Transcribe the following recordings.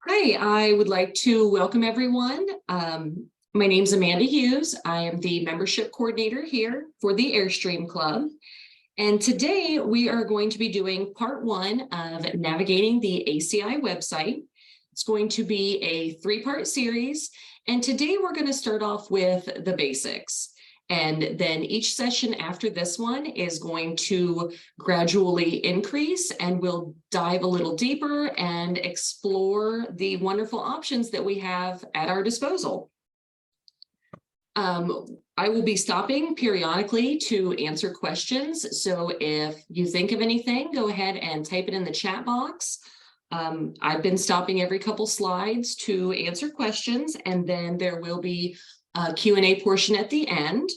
Hi, I would like to welcome everyone. My name is Amanda Hughes. I am the membership coordinator here for the Airstream Club. And today we are going to be doing part one of navigating the ACI website. It's going to be a three-part series. And today we're going to start off with the basics. And then each session after this one is going to gradually increase, and we'll dive a little deeper and explore the wonderful options that we have at our disposal. I will be stopping periodically to answer questions. So if you think of anything, go ahead and type it in the chat box. I've been stopping every couple slides to answer questions, and then there will be a Q&A portion at the end.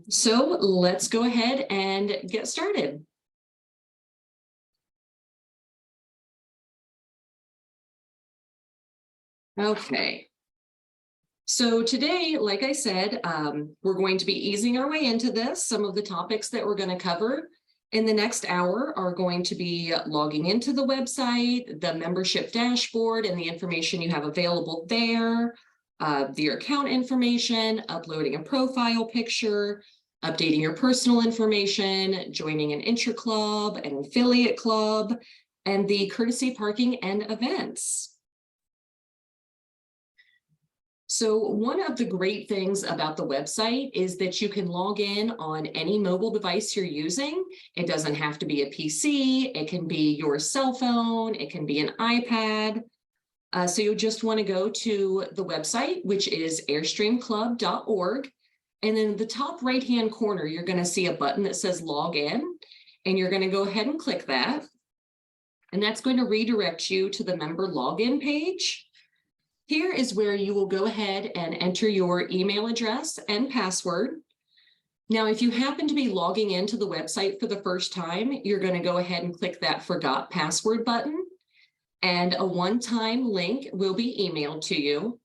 So let's go ahead and get started. Okay. So today, like I said, we're going to be easing our way into this. Some of the topics that we're going to cover in the next hour are going to be logging into the website, the membership dashboard, and the information you have available there, your account information, uploading a profile picture, updating your personal information, joining an Intra-Club, an affiliate club, and the courtesy parking and events. So one of the great things about the website is that you can log in on any mobile device you're using. It doesn't have to be a PC. It can be your cell phone. It can be an iPad. So you just want to go to the website, which is airstreamclub.org. And then in the top right-hand corner, you're going to see a button that says log in, and you're going to go ahead and click that. And that's going to redirect you to the member login page. Here is where you will go ahead and enter your email address and password. Now, if you happen to be logging into the website for the first time, you're going to go ahead and click that Forgot Password button, and a one-time link will be emailed to you.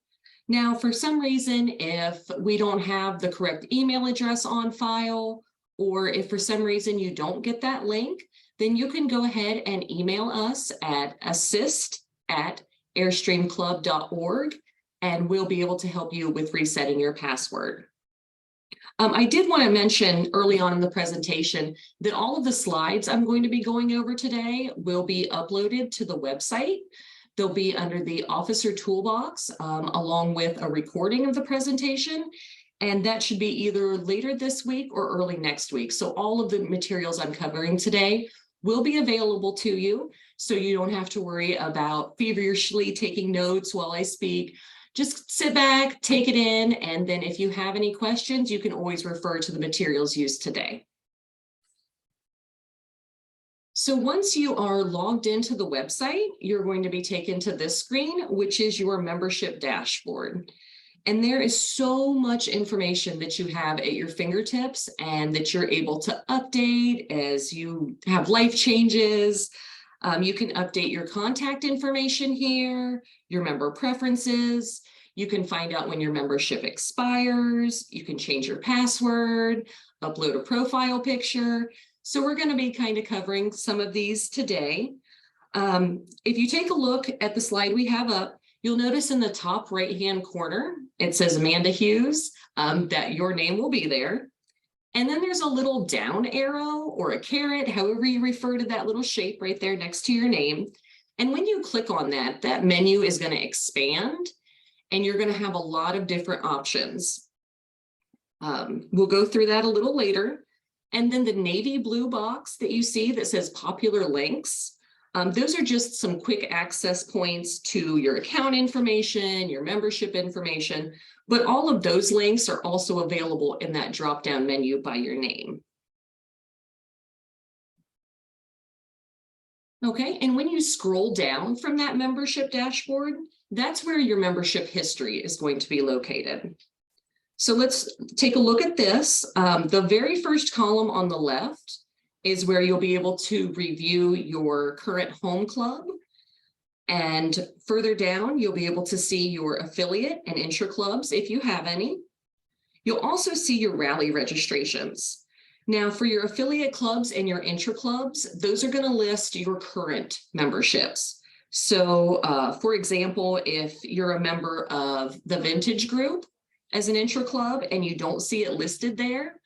Now, for some reason, if we don't have the correct email address on file, or if for some reason you don't get that link, then you can go ahead and email us at assist@airstreamclub.org, and we'll be able to help you with resetting your password. I did want to mention early on in the presentation that all of the slides I'm going to be going over today will be uploaded to the website. They'll be under the Officer Toolbox, along with a recording of the presentation, and that should be either later this week or early next week. So all of the materials I'm covering today will be available to you, so you don't have to worry about feverishly taking notes while I speak. Just sit back, take it in, and then if you have any questions, you can always refer to the materials used today. So once you are logged into the website, you're going to be taken to this screen, which is your membership dashboard. And there is so much information that you have at your fingertips and that you're able to update as you have life changes. You can update your contact information here, your member preferences. You can find out when your membership expires. You can change your password, upload a profile picture. So we're going to be kind of covering some of these today. If you take a look at the slide we have up, you'll notice in the top right-hand corner, it says Amanda Hughes, that your name will be there. And then there's a little down arrow or a caret, however you refer to that little shape right there next to your name. And when you click on that, that menu is going to expand, and you're going to have a lot of different options. We'll go through that a little later. And then the navy blue box that you see that says popular links, those are just some quick access points to your account information, your membership information, but all of those links are also available in that drop-down menu by your name. Okay, and when you scroll down from that membership dashboard, that's where your membership history is going to be located. So let's take a look at this. The very first column on the left is where you'll be able to review your current home club. And further down, you'll be able to see your affiliate and intra clubs if you have any. You'll also see your rally registrations. Now, for your affiliate clubs and your intra-clubs, those are going to list your current memberships. So, for example, if you're a member of the Vintage Group as an intra-club and you don't see it listed there,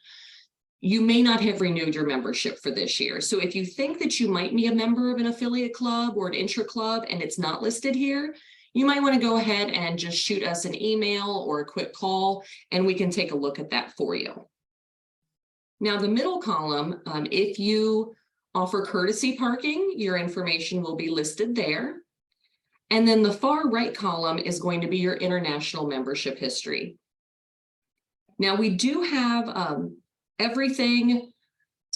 you may not have renewed your membership for this year. So if you think that you might be a member of an affiliate club or an intra-club and it's not listed here, you might want to go ahead and just shoot us an email or a quick call, and we can take a look at that for you. Now, the middle column, if you offer courtesy parking, your information will be listed there. And then the far right column is going to be your international membership history. Now, we do have everything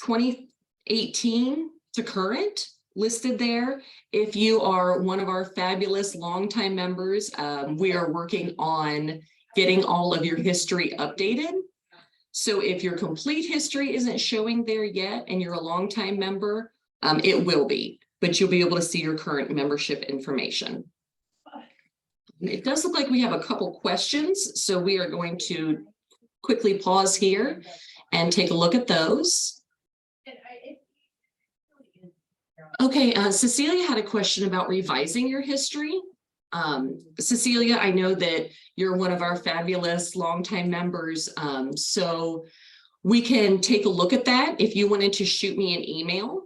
2018 to current listed there. If you are one of our fabulous longtime members, we are working on getting all of your history updated. So if your complete history isn't showing there yet and you're a longtime member, it will be, but you'll be able to see your current membership information. It does look like we have a couple questions, so we are going to quickly pause here and take a look at those. Okay, Cecilia had a question about revising your history. Cecilia, I know that you're one of our fabulous longtime members, so we can take a look at that. If you wanted to shoot me an email,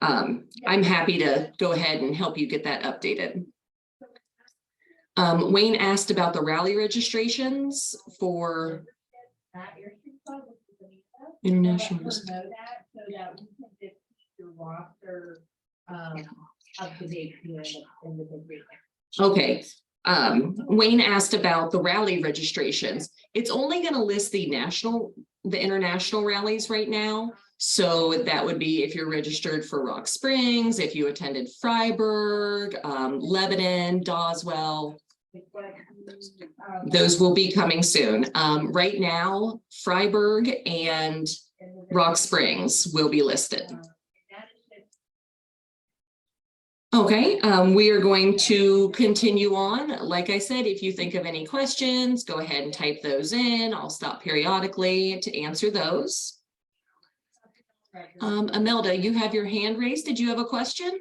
I'm happy to go ahead and help you get that updated. Wayne asked about the rally registrations for international. Up to date in the okay. Wayne asked about the rally registrations. It's only going to list the international rallies right now. So that would be if you're registered for Rock Springs, if you attended Freiburg, Lebanon, Doswell. Those will be coming soon. Right now, Freiburg and Rock Springs will be listed. Okay, we are going to continue on. Like I said, if you think of any questions, go ahead and type those in. I'll stop periodically to answer those. Imelda, you have your hand raised. Did you have a question?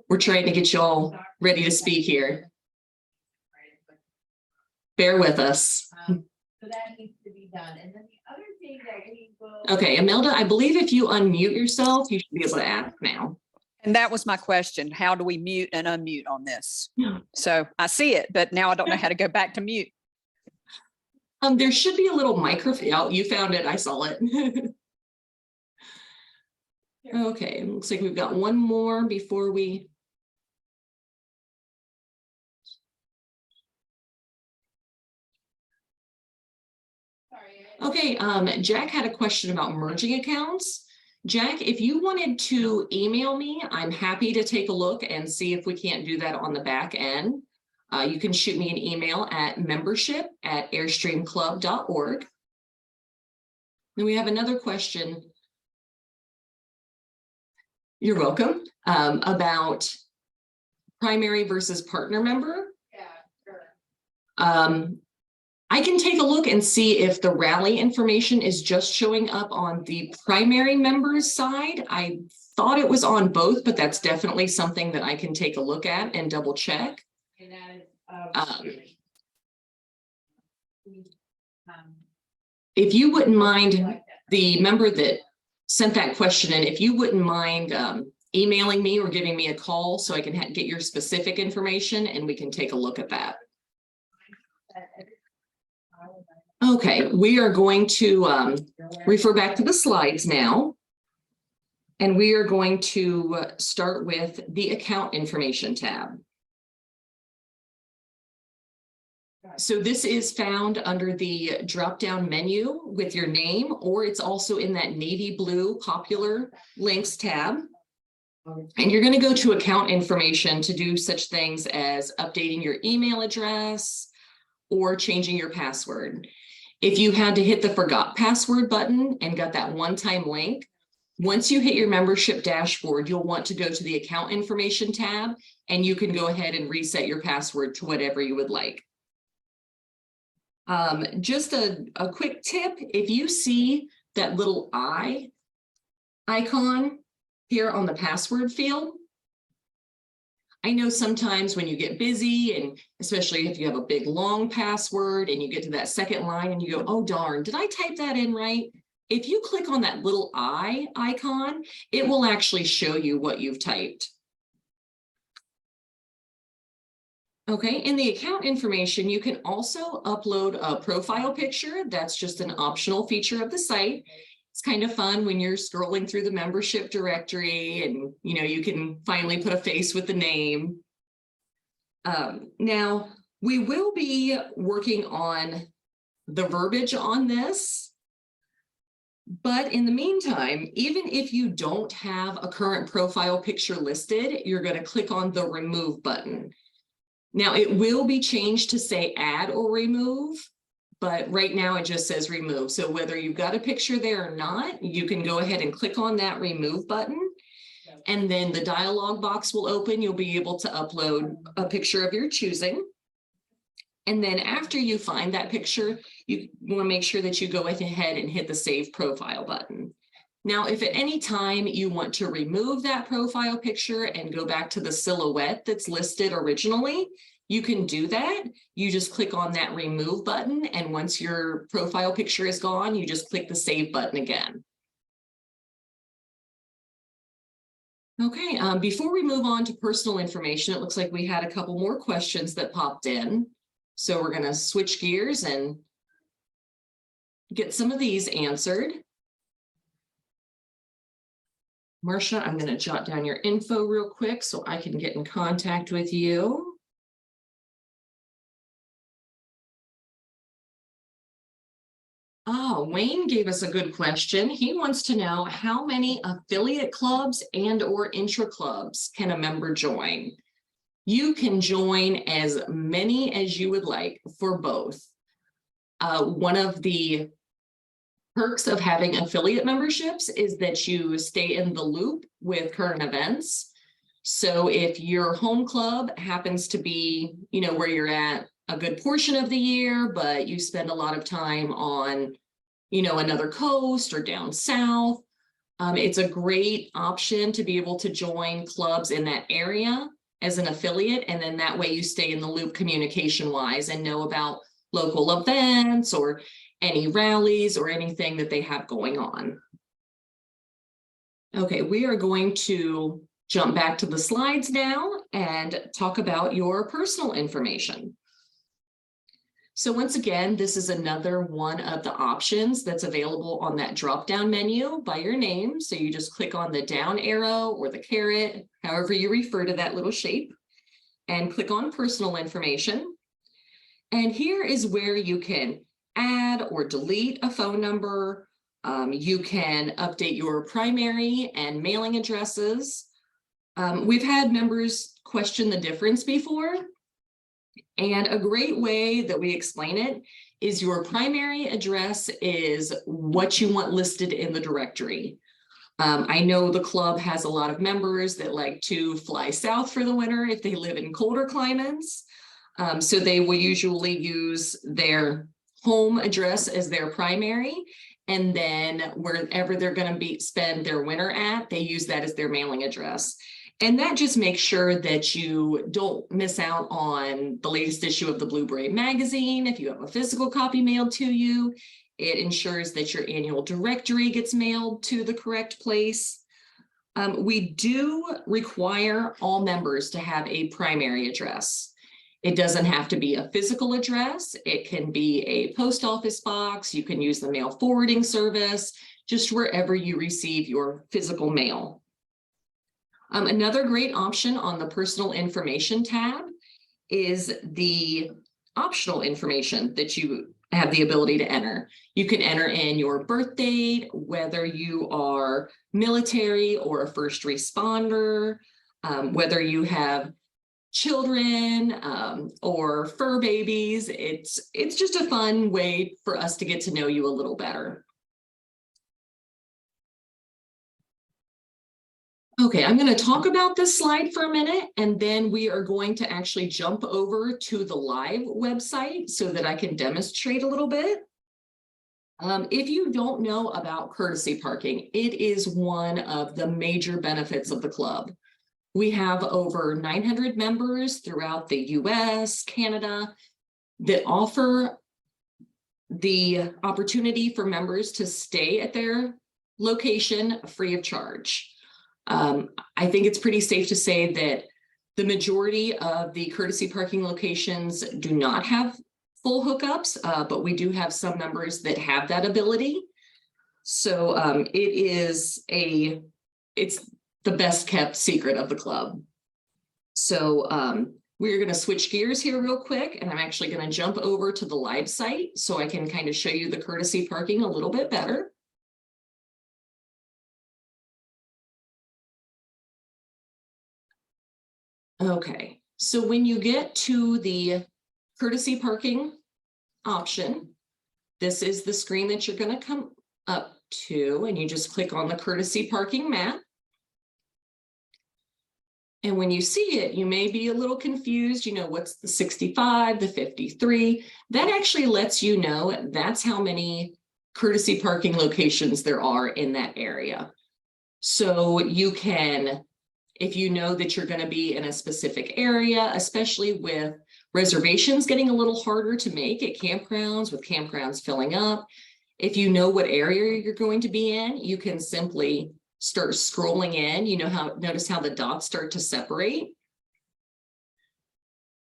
We're trying to get you all ready to speak here. Bear with us. So that needs to be done. And then the other thing that we will. Okay, Imelda, I believe if you unmute yourself, you should be able to ask now. And that was my question. How do we mute and unmute on this? Yeah. So I see it, but now I don't know how to go back to mute. There should be a little microphone. Oh, you found it. I saw it. Okay, looks like we've got one more before we. Okay, Jack had a question about merging accounts. Jack, if you wanted to email me, I'm happy to take a look and see if we can't do that on the back end. You can shoot me an email at membership@airstreamclub.org. Then we have another question. You're welcome. About primary versus partner member. Yeah, sure. I can take a look and see if the rally information is just showing up on the primary members side. I thought it was on both, but that's definitely something that I can take a look at and double check. And that is, if you wouldn't mind, the member that sent that question in, if you wouldn't mind emailing me or giving me a call so I can get your specific information and we can take a look at that. Okay, we are going to refer back to the slides now. And we are going to start with the account information tab. So this is found under the drop-down menu with your name, or it's also in that navy blue popular links tab. And you're going to go to account information to do such things as updating your email address or changing your password. If you had to hit the forgot password button and got that one-time link, once you hit your membership dashboard, you'll want to go to the account information tab and you can go ahead and reset your password to whatever you would like. Just a quick tip, if you see that little I icon here on the password field, I know sometimes when you get busy, and especially if you have a big long password and you get to that second line and you go, oh darn, did I type that in right? If you click on that little I icon, it will actually show you what you've typed. Okay, in the account information, you can also upload a profile picture. That's just an optional feature of the site. It's kind of fun when you're scrolling through the membership directory and you can finally put a face with the name. Now, we will be working on the verbiage on this. But in the meantime, even if you don't have a current profile picture listed, you're going to click on the remove button. Now, it will be changed to say add or remove, but right now it just says remove. So whether you've got a picture there or not, you can go ahead and click on that remove button. And then the dialog box will open. You'll be able to upload a picture of your choosing. And then after you find that picture, you want to make sure that you go ahead and hit the Save Profile button. Now, if at any time you want to remove that profile picture and go back to the silhouette that's listed originally, you can do that. You just click on that Remove button, and once your profile picture is gone, you just click the Save button again. Okay, before we move on to personal information, it looks like we had a couple more questions that popped in. So we're going to switch gears and get some of these answered. Marcia, I'm going to jot down your info real quick so I can get in contact with you. Oh, Wayne gave us a good question. He wants to know how many affiliate clubs and/or intra-clubs can a member join? You can join as many as you would like for both. One of the perks of having affiliate memberships is that you stay in the loop with current events. So if your home club happens to be, where you're at a good portion of the year, but you spend a lot of time on, another coast or down south, it's a great option to be able to join clubs in that area as an affiliate. And then that way you stay in the loop communication wise and know about local events or any rallies or anything that they have going on. Okay, we are going to jump back to the slides now and talk about your personal information. So once again, this is another one of the options that's available on that drop-down menu by your name. So you just click on the down arrow or the caret, however you refer to that little shape, and click on personal information. And here is where you can add or delete a phone number. You can update your primary and mailing addresses. We've had members question the difference before. And a great way that we explain it is your primary address is what you want listed in the directory. I know the club has a lot of members that like to fly south for the winter if they live in colder climates. So they will usually use their home address as their primary. And then wherever they're going to spend their winter at, they use that as their mailing address. And that just makes sure that you don't miss out on the latest issue of the Blue Braid magazine. If you have a physical copy mailed to you, it ensures that your annual directory gets mailed to the correct place. We do require all members to have a primary address. It doesn't have to be a physical address. It can be a post office box. You can use the mail forwarding service, just wherever you receive your physical mail. Another great option on the personal information tab is the optional information that you have the ability to enter. You can enter in your birth date, whether you are military or a first responder, whether you have children or fur babies. It's just a fun way for us to get to know you a little better. Okay, I'm going to talk about this slide for a minute, and then we are going to actually jump over to the live website so that I can demonstrate a little bit. If you don't know about courtesy parking, it is one of the major benefits of the club. We have over 900 members throughout the US, Canada, that offer the opportunity for members to stay at their location free of charge. I think it's pretty safe to say that the majority of the courtesy parking locations do not have full hookups, but we do have some members that have that ability. So it's the best kept secret of the club. So we're going to switch gears here real quick, and I'm actually going to jump over to the live site so I can kind of show you the courtesy parking a little bit better. Okay, so when you get to the courtesy parking option, this is the screen that you're going to come up to, and you just click on the courtesy parking map. And when you see it, you may be a little confused, you know, what's the 65, the 53? That actually lets you know that's how many courtesy parking locations there are in that area. So you can, if you know that you're going to be in a specific area, especially with reservations getting a little harder to make at campgrounds, with campgrounds filling up, if you know what area you're going to be in, you can simply start scrolling in. You know how, notice how the dots start to separate.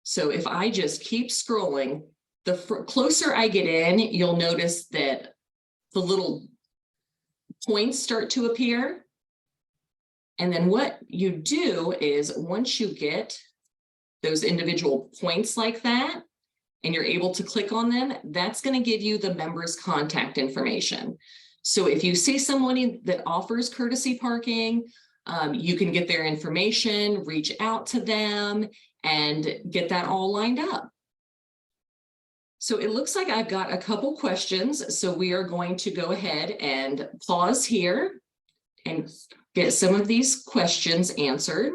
So if I just keep scrolling, the closer I get in, you'll notice that the little points start to appear. And then what you do is once you get those individual points like that, and you're able to click on them, that's going to give you the member's contact information. So if you see somebody that offers courtesy parking, you can get their information, reach out to them, and get that all lined up. So it looks like I've got a couple questions. So we are going to go ahead and pause here and get some of these questions answered.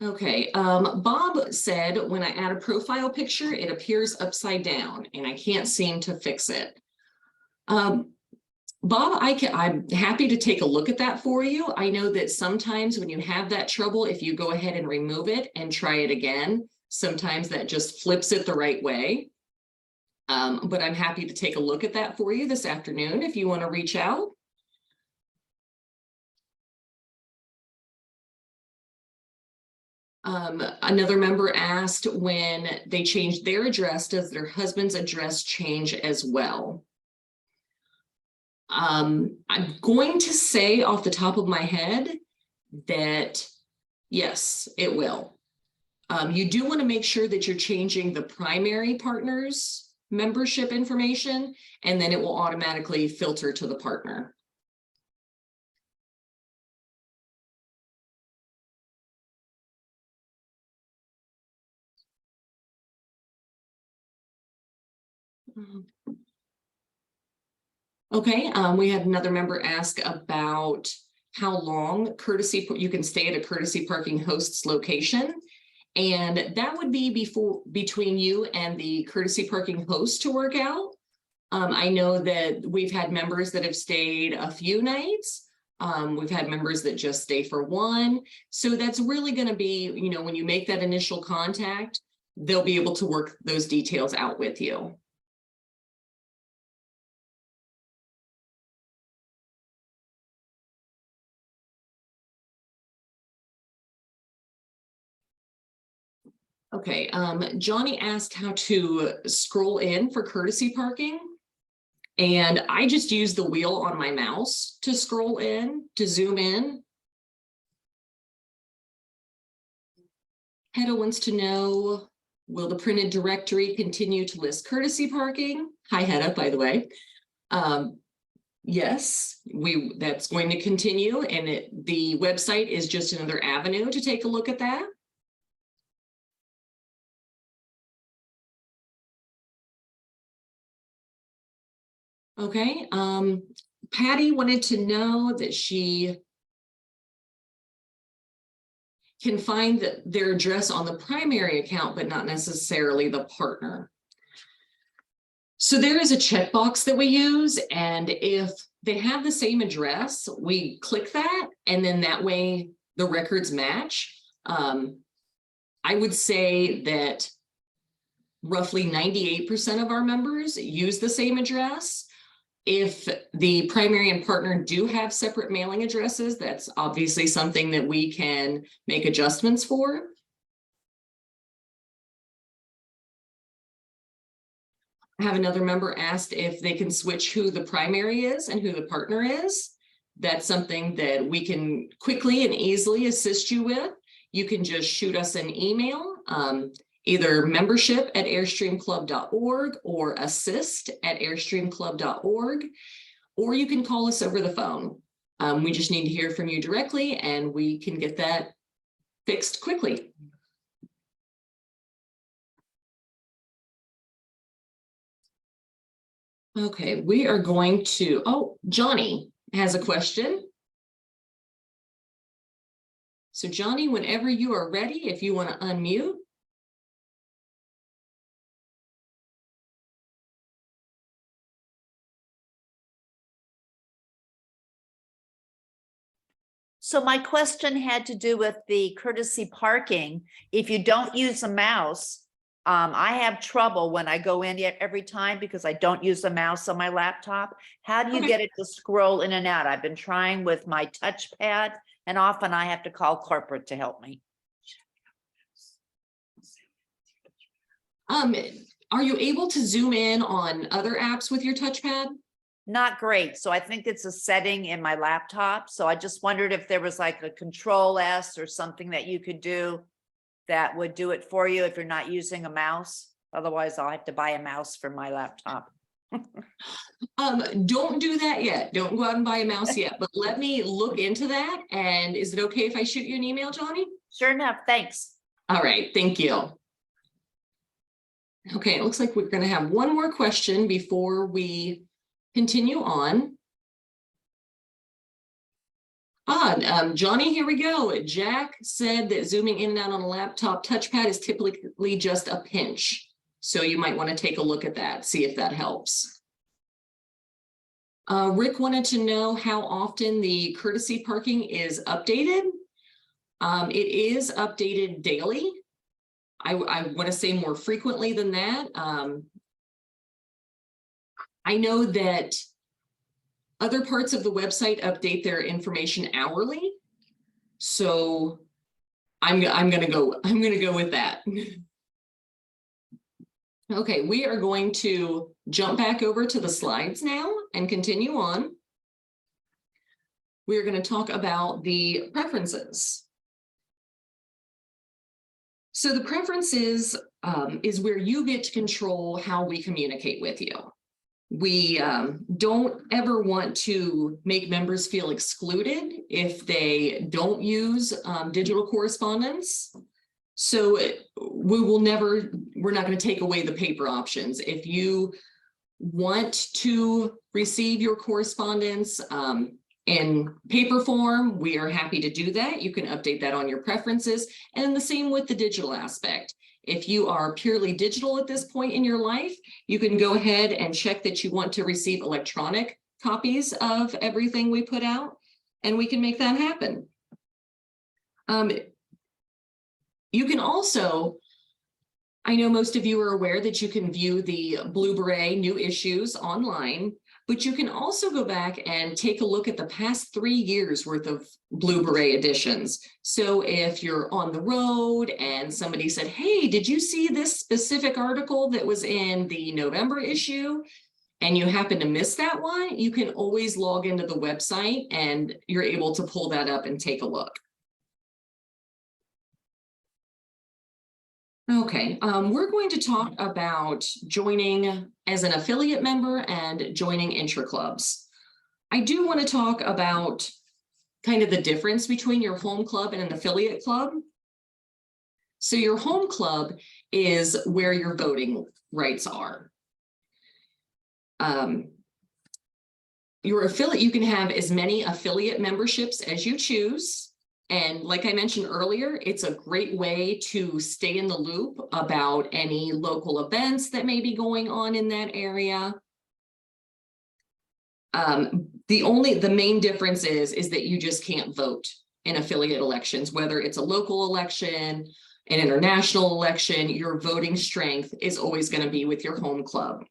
Okay, Bob said when I add a profile picture, it appears upside down and I can't seem to fix it. Bob, I'm happy to take a look at that for you. I know that sometimes when you have that trouble, if you go ahead and remove it and try it again, sometimes that just flips it the right way. But I'm happy to take a look at that for you this afternoon if you want to reach out. Another member asked when they changed their address, does their husband's address change as well? I'm going to say off the top of my head that yes, it will. You do want to make sure that you're changing the primary partner's membership information, and then it will automatically filter to the partner. Okay, we had another member ask about how long you can stay at a courtesy parking host's location. And that would be between you and the courtesy parking host to work out. I know that we've had members that have stayed a few nights. We've had members that just stay for one. So that's really going to be, you know, when you make that initial contact, they'll be able to work those details out with you. Okay, Johnny asked how to scroll in for courtesy parking. And I just use the wheel on my mouse to scroll in, to zoom in. Hedda wants to know, will the printed directory continue to list courtesy parking? Hi, Hedda, by the way. Yes, that's going to continue, and the website is just another avenue to take a look at that. Okay, Patty wanted to know that she can find their address on the primary account, but not necessarily the partner. So there is a checkbox that we use, and if they have the same address, we click that, and then that way the records match. I would say that roughly 98% of our members use the same address. If the primary and partner do have separate mailing addresses, that's obviously something that we can make adjustments for. I have another member asked if they can switch who the primary is and who the partner is. That's something that we can quickly and easily assist you with. You can just shoot us an email, either membership@airstreamclub.org or assist@airstreamclub.org, or you can call us over the phone. We just need to hear from you directly, and we can get that fixed quickly. Okay, we are going to, oh, Johnny has a question. So Johnny, whenever you are ready, if you want to unmute. So my question had to do with the courtesy parking. If you don't use a mouse, I have trouble when I go in every time because I don't use a mouse on my laptop. How do you Okay. get it to scroll in and out? I've been trying with my touchpad, and often I have to call corporate to help me. Are you able to zoom in on other apps with your touchpad? Not great. So I think it's a setting in my laptop. So I just wondered if there was like a Control S or something that you could do that would do it for you if you're not using a mouse. Otherwise, I'll have to buy a mouse for my laptop. Don't do that yet. Don't go out and buy a mouse yet, but let me look into that. And is it okay if I shoot you an email, Johnny? Sure enough. Thanks. All right, thank you. Okay, it looks like we're going to have one more question before we continue on. Johnny, here we go. Jack said that zooming in and out on a laptop touchpad is typically just a pinch. So you might want to take a look at that, see if that helps. Rick wanted to know how often the courtesy parking is updated. It is updated daily. I want to say more frequently than that. I know that other parts of the website update their information hourly. So I'm gonna go with that. Okay, we are going to jump back over to the slides now and continue on. We're going to talk about the preferences. So the preferences is where you get to control how we communicate with you. We don't ever want to make members feel excluded if they don't use digital correspondence. So we're not going to take away the paper options. If you want to receive your correspondence in paper form, we are happy to do that. You can update that on your preferences, and the same with the digital aspect. If you are purely digital at this point in your life, you can go ahead and check that you want to receive electronic copies of everything we put out, and we can make that happen. You can also, I know most of you are aware that you can view the Blue Beret new issues online, but you can also go back and take a look at the past 3 years worth of Blue Beret editions. So if you're on the road and somebody said, hey, did you see this specific article that was in the November issue? And you happen to miss that one, you can always log into the website and you're able to pull that up and take a look. Okay, we're going to talk about joining as an affiliate member and joining intra-clubs. I do want to talk about kind of the difference between your home club and an affiliate club. So your home club is where your voting rights are. Your affiliate, you can have as many affiliate memberships as you choose. And like I mentioned earlier, it's a great way to stay in the loop about any local events that may be going on in that area. The main difference is that you just can't vote in affiliate elections, whether it's a local election, an international election, your voting strength is always going to be with your home club.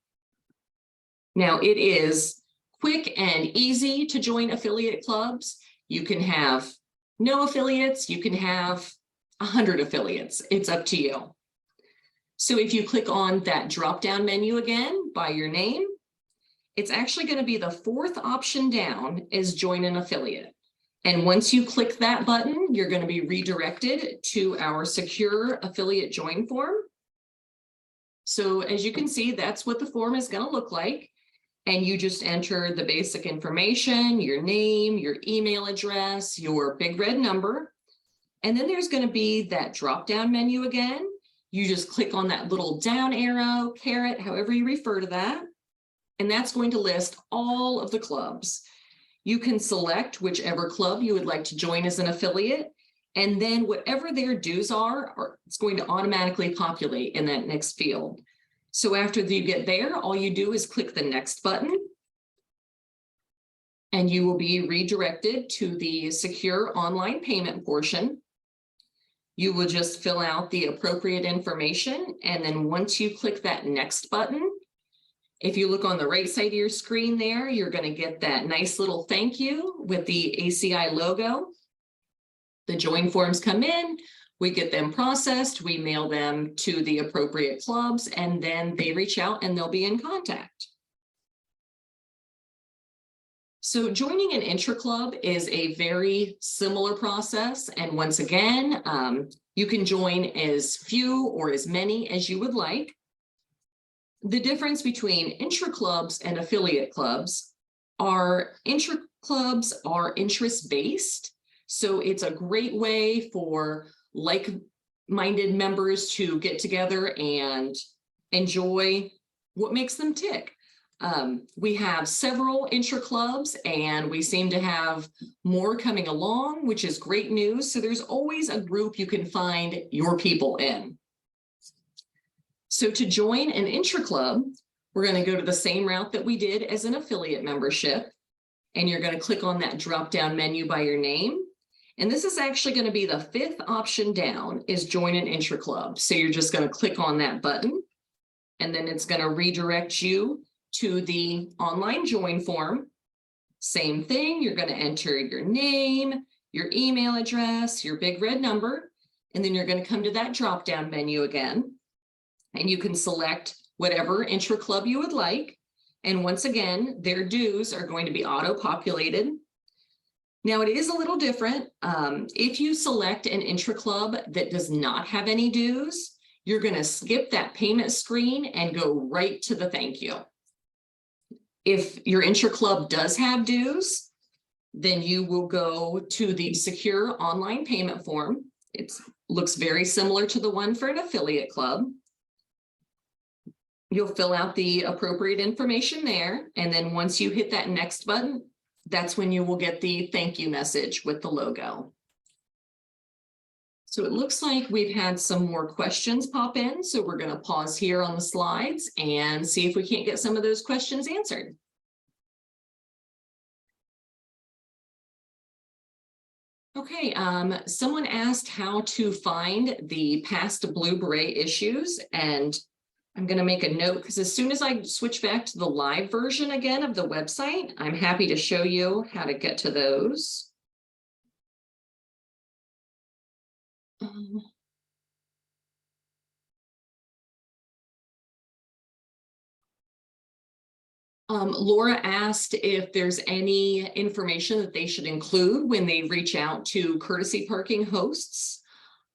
Now, it is quick and easy to join affiliate clubs. You can have no affiliates, you can have 100 affiliates. It's up to you. So if you click on that drop-down menu again by your name, it's actually going to be the fourth option down is join an affiliate. And once you click that button, you're going to be redirected to our secure affiliate join form. So as you can see, that's what the form is going to look like. And you just enter the basic information, your name, your email address, your big red number. And then there's going to be that drop-down menu again. You just click on that little down arrow, caret, however you refer to that. And that's going to list all of the clubs. You can select whichever club you would like to join as an affiliate. And then whatever their dues are, it's going to automatically populate in that next field. So after you get there, all you do is click the next button. And you will be redirected to the secure online payment portion. You will just fill out the appropriate information. And then once you click that next button, if you look on the right side of your screen there, you're going to get that nice little thank you with the ACI logo. The join forms come in, we get them processed, we mail them to the appropriate clubs, and then they reach out and they'll be in contact. So joining an Intra-Club is a very similar process. And once again, you can join as few or as many as you would like. The difference between intra-clubs and affiliate clubs are intra-clubs are interest-based. So it's a great way for like-minded members to get together and enjoy what makes them tick. We have several intra-clubs and we seem to have more coming along, which is great news. So there's always a group you can find your people in. So to join an intra-club, we're going to go to the same route that we did as an affiliate membership. And you're going to click on that drop-down menu by your name. And this is actually going to be the fifth option down is join an intra-club. So you're just going to click on that button. And then it's going to redirect you to the online join form. Same thing, you're going to enter your name, your email address, your big red number. And then you're going to come to that drop-down menu again. And you can select whatever intra-club you would like. And once again, their dues are going to be auto-populated. Now it is a little different. If you select an intra-club that does not have any dues, you're going to skip that payment screen and go right to the thank you. If your intra-club does have dues, then you will go to the secure online payment form. It looks very similar to the one for an affiliate club. You'll fill out the appropriate information there. And then once you hit that next button, that's when you will get the thank you message with the logo. So it looks like we've had some more questions pop in. So we're going to pause here on the slides and see if we can't get some of those questions answered. Okay, someone asked how to find the past Blue Beret issues, and I'm going to make a note because as soon as I switch back to the live version again of the website, I'm happy to show you how to get to those. Laura asked if there's any information that they should include when they reach out to courtesy parking hosts.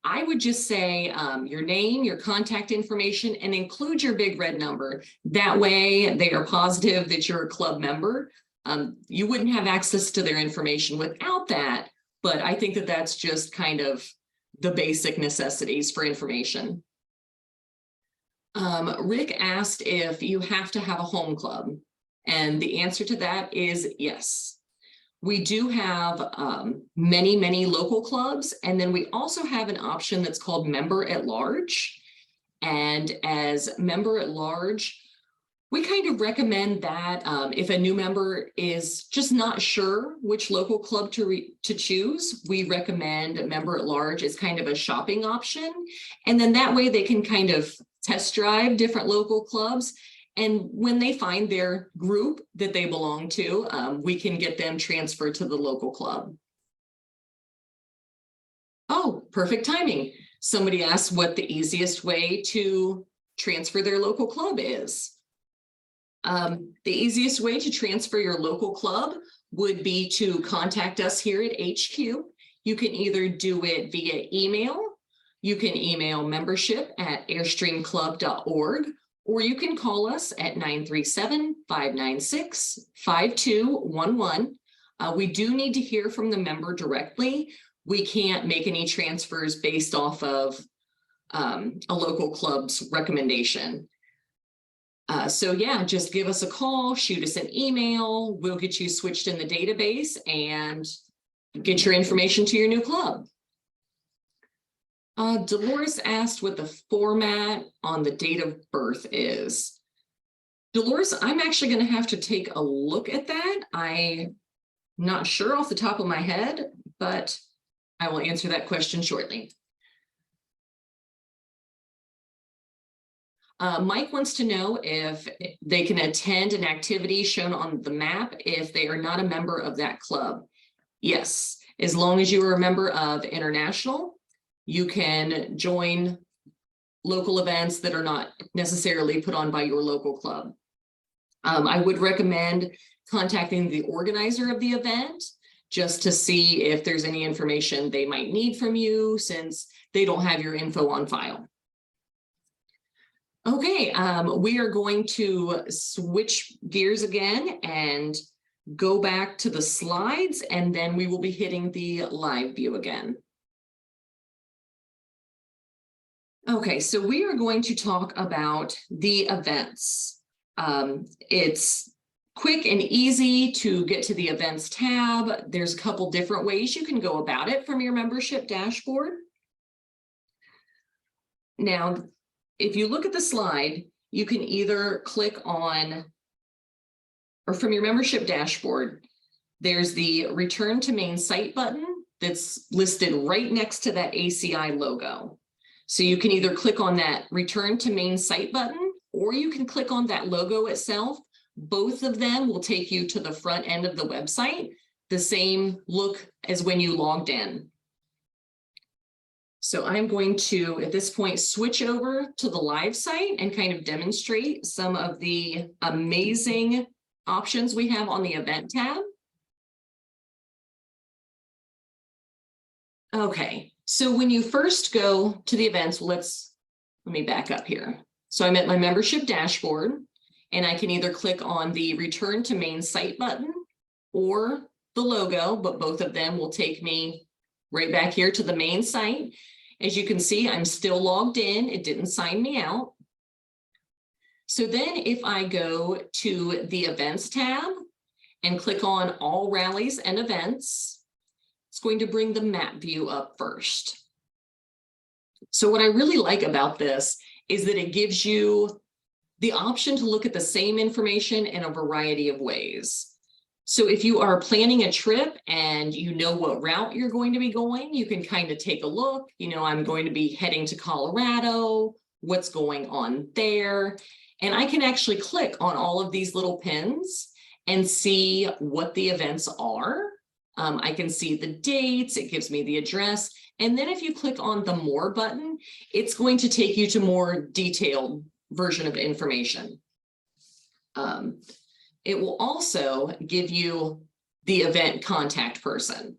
I would just say your name, your contact information, and include your big red number. That way they are positive that you're a club member. You wouldn't have access to their information without that, but I think that that's just kind of the basic necessities for information. Rick asked if you have to have a home club, and the answer to that is yes. We do have many local clubs, and then we also have an option that's called member at large. And as member at large, we kind of recommend that if a new member is just not sure which local club to choose, we recommend a member at large as kind of a shopping option. And then that way they can kind of test drive different local clubs. And when they find their group that they belong to, we can get them transferred to the local club. Oh, perfect timing. Somebody asked what the easiest way to transfer their local club is. The easiest way to transfer your local club would be to contact us here at HQ. You can either do it via email. You can email membership@airstreamclub.org, or you can call us at 937-596-5211. We do need to hear from the member directly. We can't make any transfers based off of a local club's recommendation. So yeah, just give us a call, shoot us an email. We'll get you switched in the database and get your information to your new club. Dolores asked what the format on the date of birth is. Dolores, I'm actually going to have to take a look at that. I'm not sure off the top of my head, but I will answer that question shortly. Mike wants to know if they can attend an activity shown on the map if they are not a member of that club. Yes, as long as you are a member of International, you can join local events that are not necessarily put on by your local club. I would recommend contacting the organizer of the event just to see if there's any information they might need from you, since they don't have your info on file. Okay, we are going to switch gears again and go back to the slides, and then we will be hitting the live view again. Okay, so we are going to talk about the events. It's quick and easy to get to the events tab. There's a couple different ways you can go about it from your membership dashboard. Now, if you look at the slide, you can either click on, or from your membership dashboard, there's the return to main site button that's listed right next to that ACI logo. So you can either click on that return to main site button, or you can click on that logo itself. Both of them will take you to the front end of the website, the same look as when you logged in. So I'm going to, at this point, switch over to the live site and kind of demonstrate some of the amazing options we have on the event tab. Okay, so when you first go to the events, let me back up here. So I'm at my membership dashboard, and I can either click on the return to main site button or the logo, but both of them will take me right back here to the main site. As you can see, I'm still logged in. It didn't sign me out. So then if I go to the events tab and click on all rallies and events, it's going to bring the map view up first. So what I really like about this is that it gives you the option to look at the same information in a variety of ways. So if you are planning a trip and you know what route you're going to be going, you can kind of take a look. You know, I'm going to be heading to Colorado, what's going on there? And I can actually click on all of these little pins and see what the events are. I can see the dates, it gives me the address. And then if you click on the more button, it's going to take you to more detailed version of information. It will also give you the event contact person.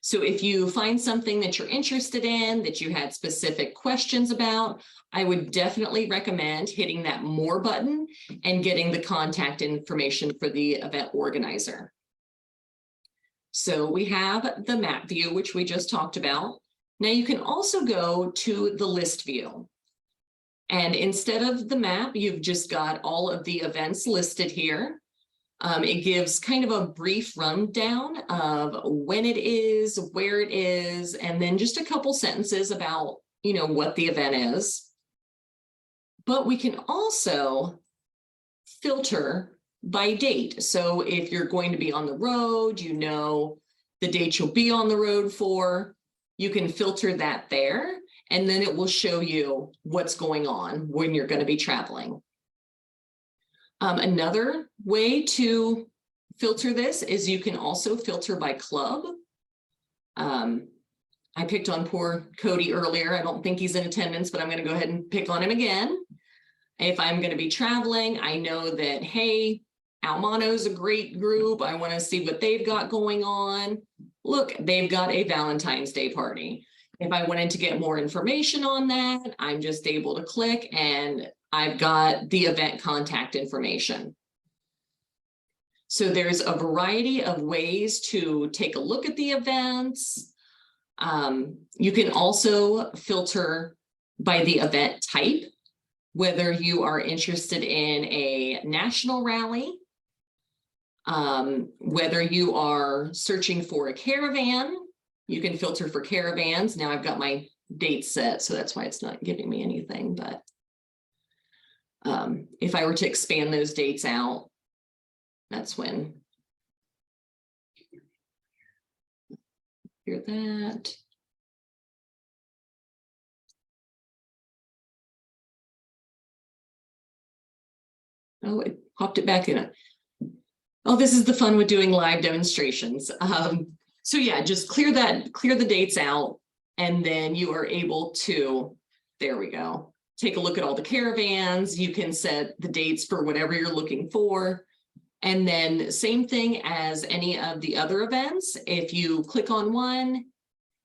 So if you find something that you're interested in, that you had specific questions about, I would definitely recommend hitting that more button and getting the contact information for the event organizer. So we have the map view, which we just talked about. Now you can also go to the list view. And instead of the map, you've just got all of the events listed here. It gives kind of a brief rundown of when it is, where it is, and then just a couple sentences about, what the event is. But we can also filter by date. So if you're going to be on the road, the date you'll be on the road for, you can filter that there, and then it will show you what's going on when you're going to be traveling. Another way to filter this is you can also filter by club. I picked on poor Cody earlier. I don't think he's in attendance, but I'm going to go ahead and pick on him again. If I'm going to be traveling, I know that, hey, Almano's a great group. I want to see what they've got going on. Look, they've got a Valentine's Day party. If I wanted to get more information on that, I'm just able to click and I've got the event contact information. So there's a variety of ways to take a look at the events. You can also filter by the event type, whether you are interested in a national rally, whether you are searching for a caravan, you can filter for caravans. Now I've got my date set, so that's why it's not giving me anything, but if I were to expand those dates out, that's when. Hear that. Oh, it popped it back in. Oh, this is the fun with doing live demonstrations. So yeah, just clear the dates out, and then you are able to, there we go, take a look at all the caravans. You can set the dates for whatever you're looking for. And then same thing as any of the other events. If you click on one,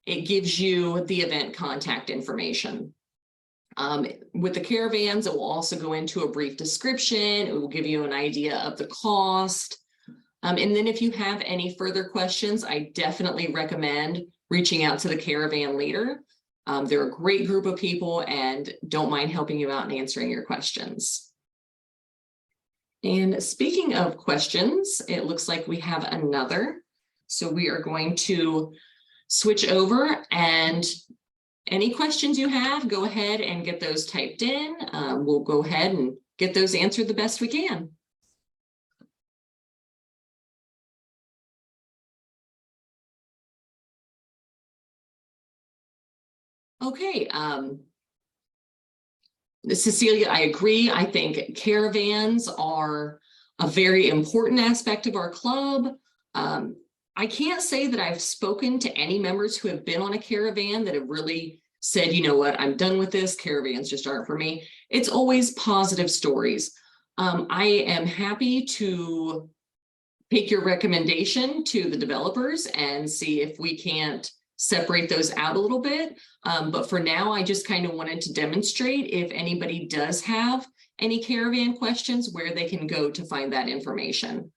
it gives you the event contact information. With the caravans, it will also go into a brief description. It will give you an idea of the cost. And then if you have any further questions, I definitely recommend reaching out to the caravan leader. They're a great group of people and don't mind helping you out and answering your questions. And speaking of questions, it looks like we have another. So we are going to switch over, and any questions you have, go ahead and get those typed in. We'll go ahead and get those answered the best we can. Okay. Cecilia, I agree. I think caravans are a very important aspect of our club. I can't say that I've spoken to any members who have been on a caravan that have really said, you know what, I'm done with this. Caravans just aren't for me. It's always positive stories. I am happy to take your recommendation to the developers and see if we can't separate those out a little bit. But for now, I just kind of wanted to demonstrate if anybody does have any caravan questions, where they can go to find that information.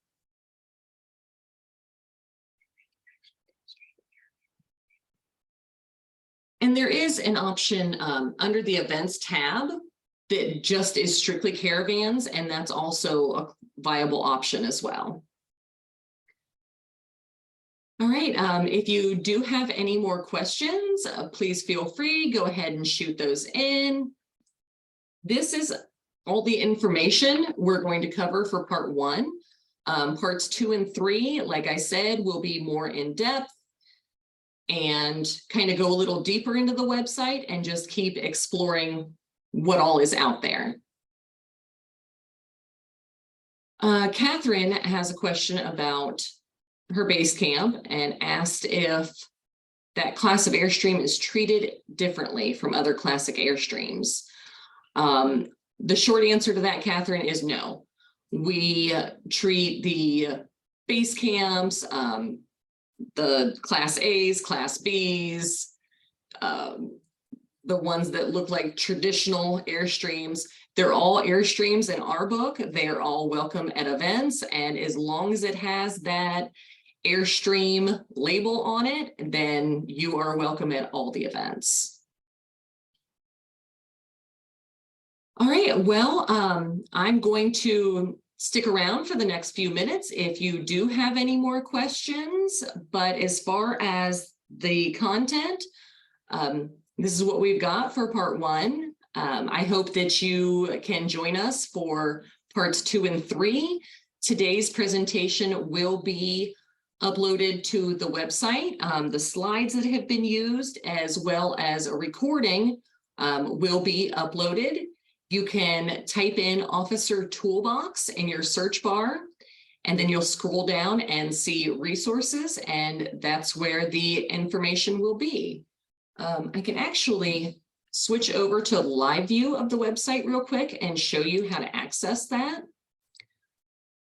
And there is an option under the events tab that just is strictly caravans, and that's also a viable option as well. All right, if you do have any more questions, please feel free, go ahead and shoot those in. This is all the information we're going to cover for part 1. Parts 2 and 3, like I said, will be more in depth and kind of go a little deeper into the website and just keep exploring what all is out there. Catherine has a question about her base camp and asked if that class of Airstream is treated differently from other classic Airstreams. The short answer to that, Catherine, is no. We treat the base camps the Class A's, Class B's, the ones that look like traditional Airstreams. They're all Airstreams in our book. They are all welcome at events. And as long as it has that Airstream label on it, then you are welcome at all the events. All right, well, I'm going to stick around for the next few minutes if you do have any more questions. But as far as the content, this is what we've got for part 1. I hope that you can join us for parts 2 and 3. Today's presentation will be uploaded to the website. The slides that have been used, as well as a recording, will be uploaded. You can type in Officer Toolbox in your search bar, and then you'll scroll down and see resources, and that's where the information will be. I can actually switch over to live view of the website real quick and show you how to access that.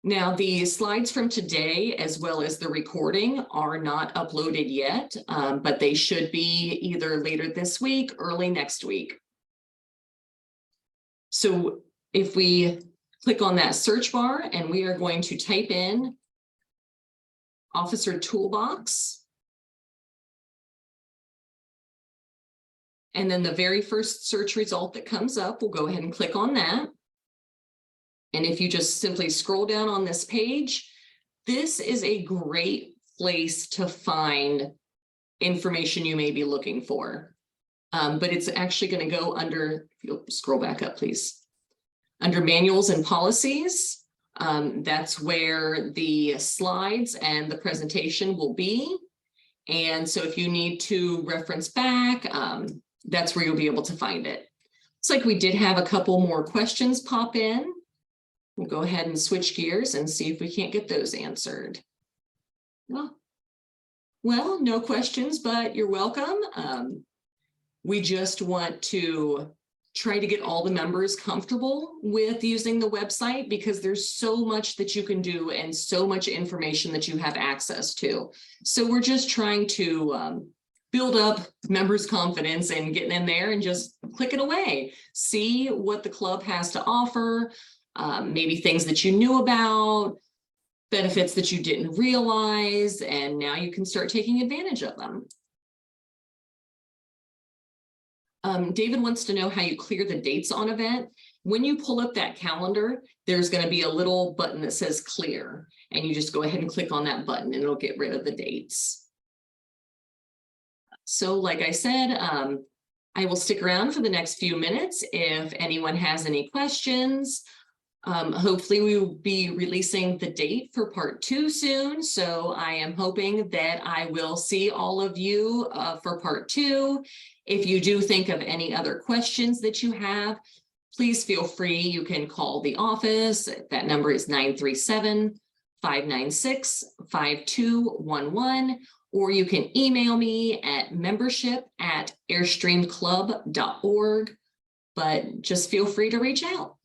Now, the slides from today, as well as the recording, are not uploaded yet, but they should be either later this week, early next week. So if we click on that search bar and we are going to type in Officer Toolbox, and then the very first search result that comes up, we'll go ahead and click on that. And if you just simply scroll down on this page, this is a great place to find information you may be looking for. But it's actually going to go under, if you'll scroll back up, please, under Manuals and Policies. That's where the slides and the presentation will be. And so if you need to reference back, that's where you'll be able to find it. It's like we did have a couple more questions pop in. We'll go ahead and switch gears and see if we can't get those answered. Well, no questions, but you're welcome. We just want to try to get all the members comfortable with using the website, because there's so much that you can do and so much information that you have access to. So we're just trying to build up members' confidence and getting in there and just clicking away. See what the club has to offer, maybe things that you knew about, benefits that you didn't realize, and now you can start taking advantage of them. David wants to know how you clear the dates on event. When you pull up that calendar, there's going to be a little button that says clear, and you just go ahead and click on that button and it'll get rid of the dates. So like I said, I will stick around for the next few minutes if anyone has any questions. Hopefully we will be releasing the date for part 2 soon. So I am hoping that I will see all of you for part 2. If you do think of any other questions that you have, please feel free. You can call the office. That number is 937-596-5211, or you can email me at membership@airstreamclub.org, but just feel free to reach out.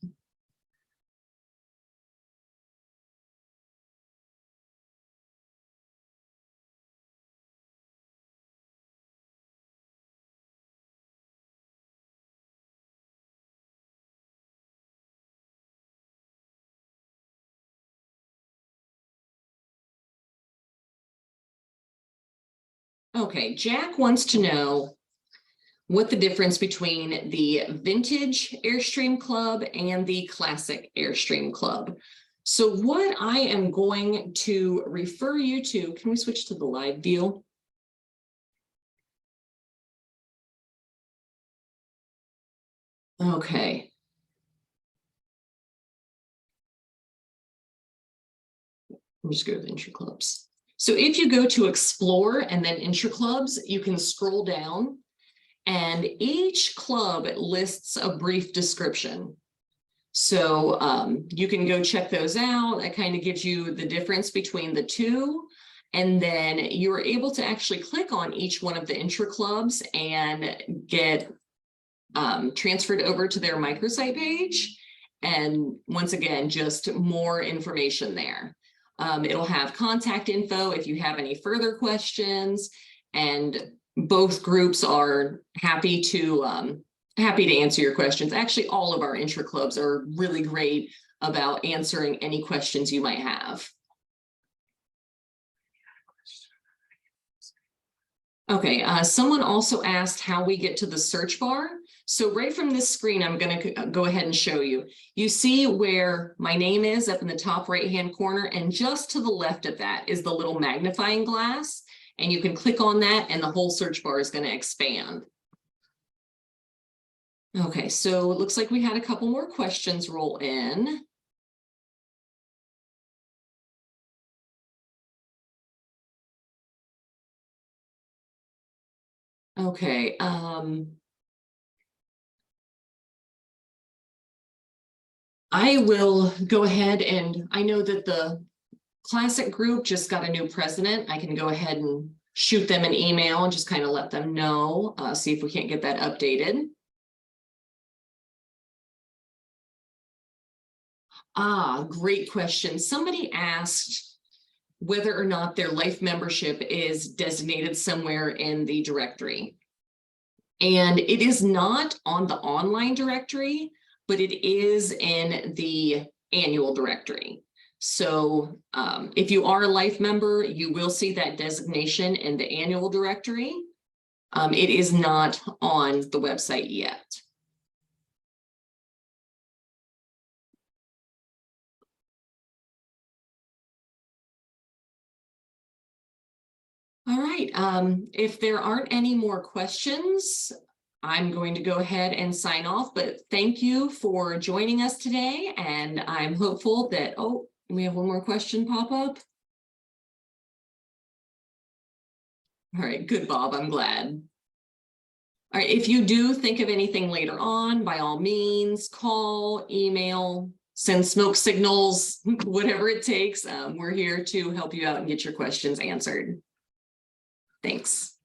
Okay, Jack wants to know what the difference between the Vintage Airstream Club and the Classic Airstream Club. So what I am going to refer you to, can we switch to the live view? Okay. I'm just go to the Intra-Clubs. So if you go to Explore and then Intra-Clubs, you can scroll down, and each club lists a brief description. So you can go check those out. That kind of gives you the difference between the two. And then you're able to actually click on each one of the Intra-Clubs and get transferred over to their microsite page. And once again, just more information there. It'll have contact info if you have any further questions, and both groups are happy to answer your questions. Actually, all of our intra-clubs are really great about answering any questions you might have. Okay, someone also asked how we get to the search bar. So right from this screen, I'm going to go ahead and show you. You see where my name is up in the top right-hand corner, and just to the left of that is the little magnifying glass. And you can click on that and the whole search bar is going to expand. Okay, so it looks like we had a couple more questions roll in. Okay, I will go ahead, and I know that the Classic group just got a new president. I can go ahead and shoot them an email and just kind of let them know, see if we can't get that updated. Great question. Somebody asked whether or not their life membership is designated somewhere in the directory. And it is not on the online directory, but it is in the annual directory. So if you are a life member, you will see that designation in the annual directory. It is not on the website yet. All right, if there aren't any more questions, I'm going to go ahead and sign off, but thank you for joining us today. And I'm hopeful that, oh, we have one more question pop up. All right, good, Bob, I'm glad. All right, if you do think of anything later on, by all means, call, email, send smoke signals, whatever it takes. We're here to help you out and get your questions answered. Thanks.